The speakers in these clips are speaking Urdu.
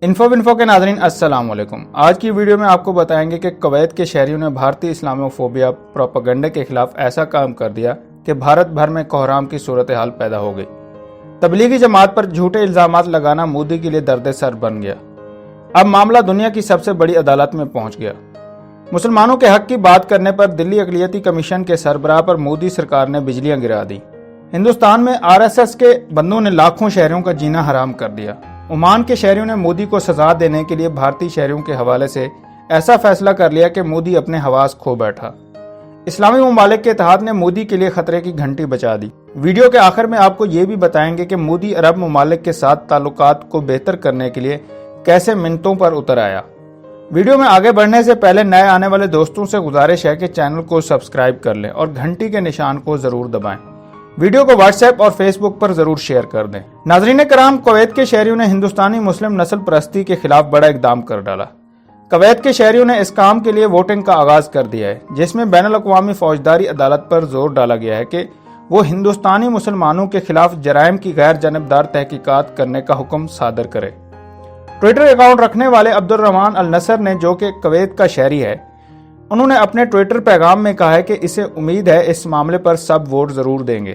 انفو کے ناظرین السلام علیکم۔ آج کی ویڈیو میں آپ کو بتائیں گے کہ کویت کے شہریوں نے بھارتی اسلاموفوبیا پروپیگنڈے کے خلاف ایسا کام کر دیا کہ بھارت بھر میں کوحرام کی صورتحال پیدا ہو گئی۔ تبلیغی جماعت پر جھوٹے الزامات لگانا مودی کے لیے درد سر بن گیا۔ اب معاملہ دنیا کی سب سے بڑی عدالت میں پہنچ گیا۔ مسلمانوں کے حق کی بات کرنے پر دلی اقلیتی کمیشن کے سربراہ پر مودی سرکار نے بجلیاں گرا دی۔ ہندوستان میں RSS کے بندوں نے لاکھوں شہریوں کا جینا حرام کر دیا۔ عمان کے شہریوں نے مودی کو سزا دینے کے لیے بھارتی شہریوں کے حوالے سے ایسا فیصلہ کر لیا کہ مودی اپنے حواس کھو بیٹھا۔ اسلامی ممالک کے اتحاد نے مودی کے لیے خطرے کی گھنٹی بجا دی۔ ویڈیو کے آخر میں آپ کو یہ بھی بتائیں گے کہ مودی عرب ممالک کے ساتھ تعلقات کو بہتر کرنے کے لیے کیسے منتوں پر اتر آیا۔ ویڈیو میں آگے بڑھنے سے پہلے نئے آنے والے دوستوں سے گزارش ہے کہ چینل کو سبسکرائب کر لیں اور گھنٹی کے نشان کو ضرور دبائیں۔ ویڈیو کو واٹس ایپ اور فیس بک پر ضرور شیئر کر دیں۔ ناظرین کرام، کویت کے شہریوں نے ہندوستانی مسلم نسل پرستی کے خلاف بڑا اقدام کر ڈالا۔ کویت کے شہریوں نے اس کام کے لیے ووٹنگ کا آغاز کر دیا ہے، جس میں بین الاقوامی فوجداری عدالت پر زور ڈالا گیا ہے کہ وہ ہندوستانی مسلمانوں کے خلاف جرائم کی غیر جانبدار تحقیقات کرنے کا حکم صادر کرے۔ ٹویٹر اکاؤنٹ رکھنے والے عبدالرحمان النصر نے، جو کہ کویت کا شہری ہے، انہوں نے اپنے ٹویٹر پیغام میں کہا ہے کہ اسے امید ہے اس معاملے پر سب ووٹ ضرور دیں گے۔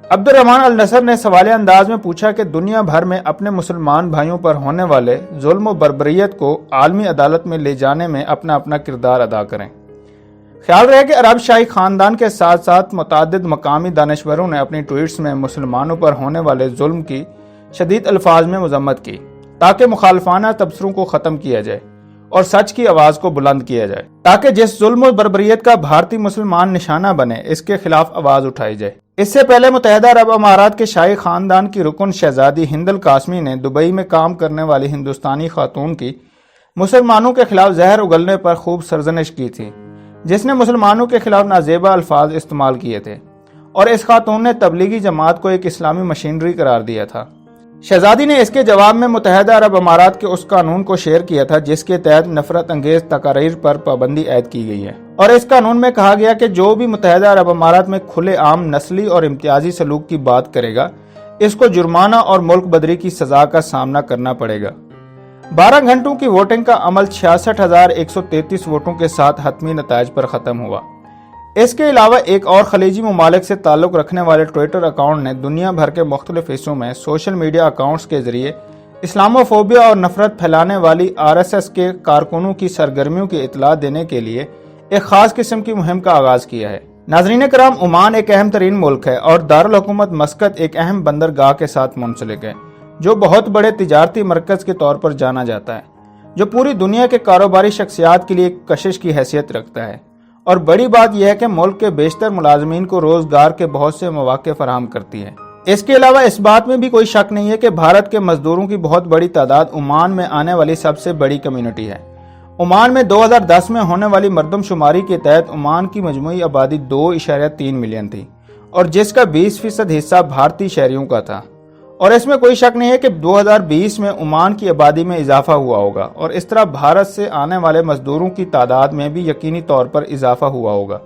عبدالرحمان النصر نے سوالیہ انداز میں پوچھا کہ دنیا بھر میں اپنے مسلمان بھائیوں پر ہونے والے ظلم و بربریت کو عالمی عدالت میں لے جانے میں اپنا اپنا کردار ادا کریں۔ خیال رہے کہ عرب شاہی خاندان کے ساتھ ساتھ متعدد مقامی دانشوروں نے اپنی ٹویٹس میں مسلمانوں پر ہونے والے ظلم کی شدید الفاظ میں مذمت کی، تاکہ مخالفانہ تبصروں کو ختم کیا جائے اور سچ کی آواز کو بلند کیا جائے، تاکہ جس ظلم و بربریت کا بھارتی مسلمان نشانہ بنے اس کے خلاف آواز اٹھائی جائے۔ اس سے پہلے متحدہ عرب امارات کے شاہی خاندان کی رکن شہزادی ہند القاسمی نے دبئی میں کام کرنے والی ہندوستانی خاتون کی مسلمانوں کے خلاف زہر اگلنے پر خوب سرزنش کی تھی، جس نے مسلمانوں کے خلاف نازیبا الفاظ استعمال کیے تھے، اور اس خاتون نے تبلیغی جماعت کو ایک اسلامی مشینری قرار دیا تھا۔ شہزادی نے اس کے جواب میں متحدہ عرب امارات کے اس قانون کو شیئر کیا تھا جس کے تحت نفرت انگیز تقاریر پر پابندی عائد کی گئی ہے، اور اس قانون میں کہا گیا کہ جو بھی متحدہ عرب امارات میں کھلے عام نسلی اور امتیازی سلوک کی بات کرے گا، اس کو جرمانہ اور ملک بدری کی سزا کا سامنا کرنا پڑے گا۔ 12 گھنٹوں کی ووٹنگ کا عمل 66,133 ووٹوں کے ساتھ حتمی نتائج پر ختم ہوا۔ اس کے علاوہ ایک اور خلیجی ممالک سے تعلق رکھنے والے ٹویٹر اکاؤنٹ نے دنیا بھر کے مختلف حصوں میں سوشل میڈیا اکاؤنٹس کے ذریعے اسلاموفوبیا اور نفرت پھیلانے والی RSS کے کارکنوں کی سرگرمیوں کی اطلاع دینے کے لیے ایک خاص قسم کی مہم کا آغاز کیا ہے۔ ناظرین کرام، عمان ایک اہم ترین ملک ہے اور دارالحکومت مسقط ایک اہم بندرگاہ کے ساتھ منسلک ہے، جو بہت بڑے تجارتی مرکز کے طور پر جانا جاتا ہے، جو پوری دنیا کے کاروباری شخصیات کے لیے ایک کشش کی حیثیت رکھتا ہے، اور بڑی بات یہ ہے کہ ملک کے بیشتر ملازمین کو روزگار کے بہت سے مواقع فراہم کرتی ہے۔ اس کے علاوہ اس بات میں بھی کوئی شک نہیں ہے کہ بھارت کے مزدوروں کی بہت بڑی تعداد عمان میں آنے والی سب سے بڑی کمیونٹی ہے۔ عمان میں 2010 میں ہونے والی مردم شماری کے تحت عمان کی مجموعی آبادی 2.3 ملین تھی، اور جس کا 20% حصہ بھارتی شہریوں کا تھا، اور اس میں کوئی شک نہیں ہے کہ 2020 میں عمان کی آبادی میں اضافہ ہوا ہوگا، اور اس طرح بھارت سے آنے والے مزدوروں کی تعداد میں بھی یقینی طور پر اضافہ ہوا ہوگا،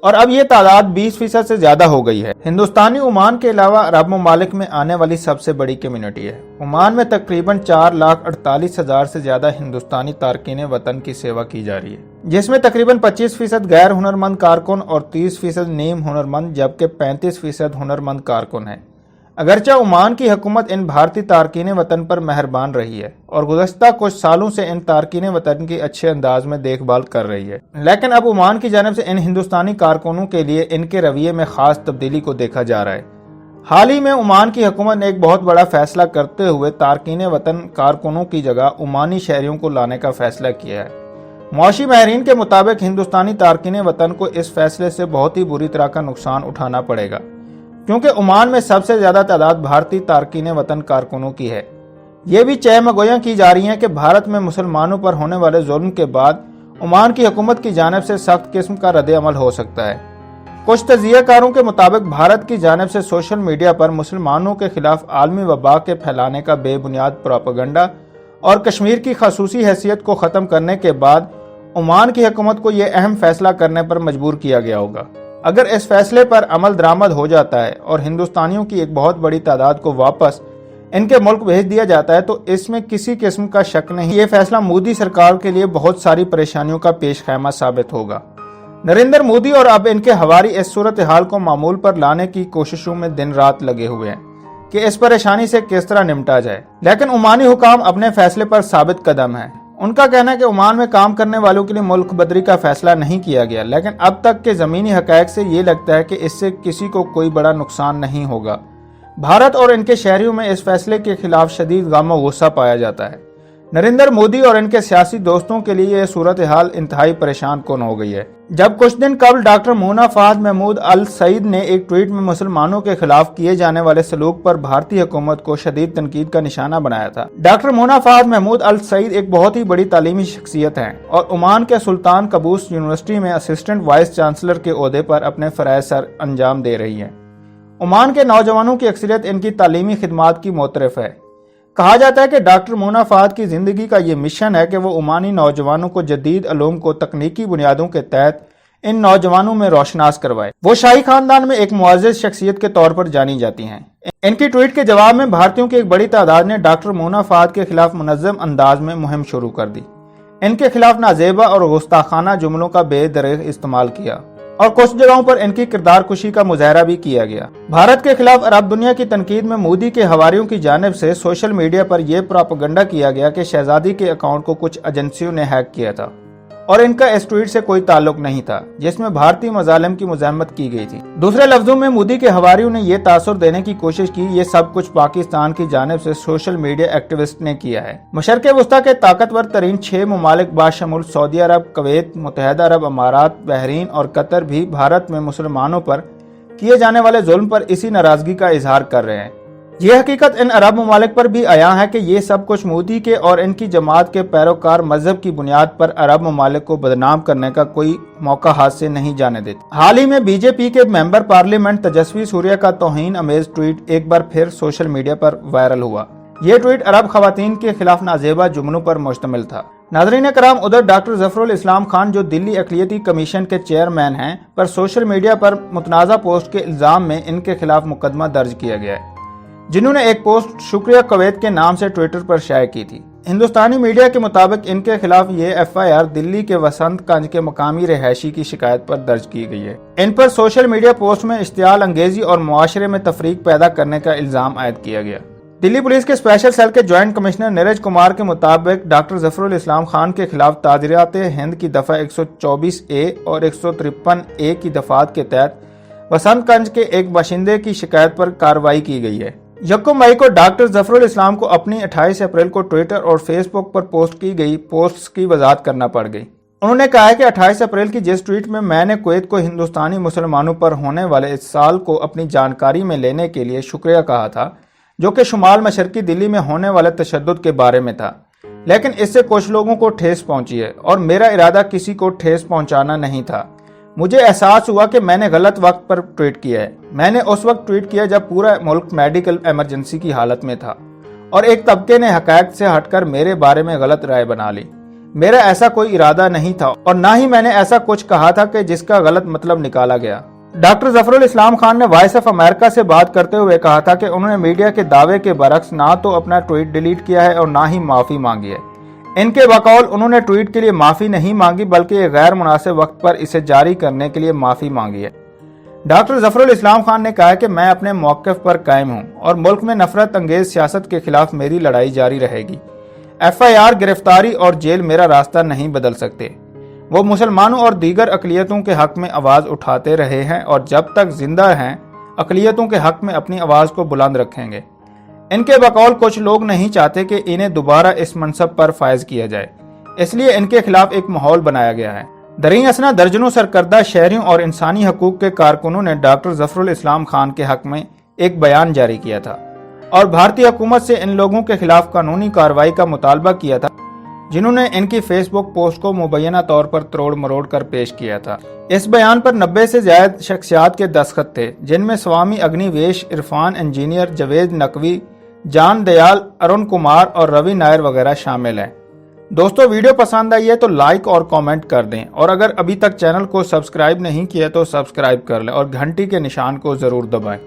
اور اب یہ تعداد 20% سے زیادہ ہو گئی ہے۔ ہندوستانی عمان کے علاوہ عرب ممالک میں آنے والی سب سے بڑی کمیونٹی ہے۔ عمان میں تقریباً 4,48,000 سے زیادہ ہندوستانی تارکین وطن کی سیوا کی جا رہی ہے، جس میں تقریباً 25% غیر ہنرمند کارکن اور 30% نیم ہنرمند، جبکہ 35% ہنرمند کارکن ہیں۔ اگرچہ عمان کی حکومت ان بھارتی تارکین وطن پر مہربان رہی ہے اور گزشتہ کچھ سالوں سے ان تارکین وطن کی اچھے انداز میں دیکھ بھال کر رہی ہے، لیکن اب عمان کی جانب سے ان ہندوستانی کارکنوں کے لیے ان کے رویے میں خاص تبدیلی کو دیکھا جا رہا ہے۔ حال ہی میں عمان کی حکومت نے ایک بہت بڑا فیصلہ کرتے ہوئے تارکین وطن کارکنوں کی جگہ عمانی شہریوں کو لانے کا فیصلہ کیا ہے۔ معاشی ماہرین کے مطابق ہندوستانی تارکین وطن کو اس فیصلے سے بہت ہی بری طرح کا نقصان اٹھانا پڑے گا، کیونکہ عمان میں سب سے زیادہ تعداد بھارتی تارکین وطن کارکنوں کی ہے۔ یہ بھی چہمگویاں کی جا رہی ہیں کہ بھارت میں مسلمانوں پر ہونے والے ظلم کے بعد عمان کی حکومت کی جانب سے سخت قسم کا رد عمل ہو سکتا ہے۔ کچھ تجزیہ کاروں کے مطابق بھارت کی جانب سے سوشل میڈیا پر مسلمانوں کے خلاف عالمی وبا کے پھیلانے کا بے بنیاد پروپیگنڈا اور کشمیر کی خصوصی حیثیت کو ختم کرنے کے بعد عمان کی حکومت کو یہ اہم فیصلہ کرنے پر مجبور کیا گیا ہوگا۔ اگر اس فیصلے پر عمل درآمد ہو جاتا ہے اور ہندوستانیوں کی ایک بہت بڑی تعداد کو واپس ان کے ملک بھیج دیا جاتا ہے تو اس میں کسی قسم کا شک نہیں، یہ فیصلہ مودی سرکار کے لیے بہت ساری پریشانیوں کا پیش خیمہ ثابت ہوگا۔ نریندر مودی اور اب ان کے ہواری اس صورتحال کو معمول پر لانے کی کوششوں میں دن رات لگے ہوئے ہیں کہ اس پریشانی سے کس طرح نمٹا جائے، لیکن عمانی حکام اپنے فیصلے پر ثابت قدم ہیں۔ ان کا کہنا ہے کہ عمان میں کام کرنے والوں کے لیے ملک بدری کا فیصلہ نہیں کیا گیا، لیکن اب تک کے زمینی حقائق سے یہ لگتا ہے کہ اس سے کسی کو کوئی بڑا نقصان نہیں ہوگا۔ بھارت اور ان کے شہریوں میں اس فیصلے کے خلاف شدید غم و غصہ پایا جاتا ہے۔ نریندر مودی اور ان کے سیاسی دوستوں کے لیے یہ صورتحال انتہائی پریشان کن ہو گئی ہے۔ جب کچھ دن قبل ڈاکٹر مونا فہد محمود السعید نے ایک ٹویٹ میں مسلمانوں کے خلاف کیے جانے والے سلوک پر بھارتی حکومت کو شدید تنقید کا نشانہ بنایا تھا۔ ڈاکٹر مونا فہد محمود السعید ایک بہت ہی بڑی تعلیمی شخصیت ہیں اور عمان کے سلطان قابوس یونیورسٹی میں اسسٹنٹ وائس چانسلر کے عہدے پر اپنے فرائض سر انجام دے رہی ہیں۔ عمان کے نوجوانوں کی اکثریت ان کی تعلیمی خدمات کی معترف ہے۔ کہا جاتا ہے کہ ڈاکٹر مونا فہد کی زندگی کا یہ مشن ہے کہ وہ عمانی نوجوانوں کو جدید علوم کو تکنیکی بنیادوں کے تحت ان نوجوانوں میں روشناس کروائے۔ وہ شاہی خاندان میں ایک معزز شخصیت کے طور پر جانی جاتی ہیں۔ ان کی ٹویٹ کے جواب میں بھارتیوں کی ایک بڑی تعداد نے ڈاکٹر مونا فہد کے خلاف منظم انداز میں مہم شروع کر دی۔ ان کے خلاف نازیبا اور گستاخانہ جملوں کا بے دریغ استعمال کیا اور کچھ جگہوں پر ان کی کردار کشی کا مظاہرہ بھی کیا گیا۔ بھارت کے خلاف عرب دنیا کی تنقید میں مودی کے حواریوں کی جانب سے سوشل میڈیا پر یہ پراپیگنڈا کیا گیا کہ شہزادی کے اکاؤنٹ کو کچھ ایجنسیوں نے ہیک کیا تھا اور ان کا اس ٹویٹ سے کوئی تعلق نہیں تھا جس میں بھارتی مظالم کی مذمت کی گئی تھی۔ دوسرے لفظوں میں مودی کے حواریوں نے یہ تاثر دینے کی کوشش کی یہ سب کچھ پاکستان کی جانب سے سوشل میڈیا ایکٹیوسٹ نے کیا ہے۔ مشرق وسطیٰ کے طاقتور ترین 6 ممالک باشمول سعودی عرب، کویت، متحدہ عرب امارات، بحرین اور قطر بھی بھارت میں مسلمانوں پر کیے جانے والے ظلم پر اسی ناراضگی کا اظہار کر رہے ہیں۔ یہ حقیقت ان عرب ممالک پر بھی عیاں ہے کہ یہ سب کچھ مودی کے اور ان کی جماعت کے پیروکار مذہب کی بنیاد پر عرب ممالک کو بدنام کرنے کا کوئی موقع ہاتھ سے نہیں جانے دیتے۔ حال ہی میں بی جے پی کے ممبر پارلیمنٹ تجسوی سوریہ کا توہین امیز ٹویٹ ایک بار پھر سوشل میڈیا پر وائرل ہوا۔ یہ ٹویٹ عرب خواتین کے خلاف نازیبا جملوں پر مشتمل تھا۔ ناظرین کرام، ادھر ڈاکٹر ظفر الاسلام خان جو دلی اقلیتی کمیشن کے چیئرمین ہیں پر سوشل میڈیا پر متنازع پوسٹ کے الزام میں ان کے خلاف مقدمہ درج کیا گیا ہے، جنہوں نے ایک پوسٹ شکریہ کویت کے نام سے ٹویٹر پر شائع کی تھی۔ ہندوستانی میڈیا کے مطابق ان کے خلاف یہ ایف آئی آر دلی کے وسنت کنج کے مقامی رہائشی کی شکایت پر درج کی گئی ہے۔ ان پر سوشل میڈیا پوسٹ میں اشتعال انگیزی اور معاشرے میں تفریق پیدا کرنے کا الزام عائد کیا گیا۔ دلی پولیس کے اسپیشل سیل کے جوائنٹ کمشنر نیرج کمار کے مطابق ڈاکٹر ظفر الاسلام خان کے خلاف تعزیرات ہند کی دفعہ 124A اور 153A کی دفعات کے تحت وسنت کنج کے ایک باشندے کی شکایت پر کارروائی کی گئی ہے۔ 1 مئی کو ڈاکٹر ظفر الاسلام کو اپنی 28 اپریل کو ٹویٹر اور فیس بک پر پوسٹ کی گئی پوسٹس کی وضاحت کرنا پڑ گئی۔ انہوں نے کہا ہے کہ 28 اپریل کی جس ٹویٹ میں نے کویت کو ہندوستانی مسلمانوں پر ہونے والے اس سال کو اپنی جانکاری میں لینے کے لیے شکریہ کہا تھا، جو کہ شمال مشرقی دلی میں ہونے والے تشدد کے بارے میں تھا، لیکن اس سے کچھ لوگوں کو ٹھیس پہنچی ہے اور میرا ارادہ کسی کو ٹھیس پہنچانا نہیں تھا۔ مجھے احساس ہوا کہ میں نے غلط وقت پر ٹویٹ کیا ہے۔ میں نے اس وقت ٹویٹ کیا جب پورا ملک میڈیکل ایمرجنسی کی حالت میں تھا اور ایک طبقے نے حقائق سے ہٹ کر میرے بارے میں غلط رائے بنا لی۔ میرا ایسا کوئی ارادہ نہیں تھا اور نہ ہی میں نے ایسا کچھ کہا تھا کہ جس کا غلط مطلب نکالا گیا۔ ڈاکٹر ظفر الاسلام خان نے وائس آف امریکہ سے بات کرتے ہوئے کہا تھا کہ انہوں نے میڈیا کے دعوے کے برعکس نہ تو اپنا ٹویٹ ڈیلیٹ کیا ہے اور نہ ہی معافی مانگی ہے۔ ان کے بقول انہوں نے ٹویٹ کے لیے معافی نہیں مانگی بلکہ ایک غیر مناسب وقت پر اسے جاری کرنے کے لیے معافی مانگی ہے۔ ڈاکٹر ظفر الاسلام خان نے کہا کہ میں اپنے موقف پر قائم ہوں اور ملک میں نفرت انگیز سیاست کے خلاف میری لڑائی جاری رہے گی۔ ایف آئی آر، گرفتاری اور جیل میرا راستہ نہیں بدل سکتے۔ وہ مسلمانوں اور دیگر اقلیتوں کے حق میں آواز اٹھاتے رہے ہیں اور جب تک زندہ ہیں اقلیتوں کے حق میں اپنی آواز کو بلند رکھیں گے۔ ان کے بقول کچھ لوگ نہیں چاہتے کہ انہیں دوبارہ اس منصب پر فائز کیا جائے، اس لیے ان کے خلاف ایک ماحول بنایا گیا ہے۔ دریں اثنا درجنوں سرکردہ شہریوں اور انسانی حقوق کے کارکنوں نے ڈاکٹر ظفر الاسلام خان کے حق میں ایک بیان جاری کیا تھا اور بھارتی حکومت سے ان لوگوں کے خلاف قانونی کارروائی کا مطالبہ کیا تھا جنہوں نے ان کی فیس بک پوسٹ کو مبینہ طور پر تروڑ مروڑ کر پیش کیا تھا۔ اس بیان پر 90 سے زائد شخصیات کے دستخط تھے، جن میں سوامی اگنی ویش، عرفان انجینئر، جاوید نقوی، جان دیال، ارون کمار اور روی نائر وغیرہ شامل ہیں۔ دوستو، ویڈیو پسند آئی ہے تو لائک اور کامنٹ کر دیں اور اگر ابھی تک چینل کو سبسکرائب نہیں کیا تو سبسکرائب کر لیں اور گھنٹی کے نشان کو ضرور دبائیں۔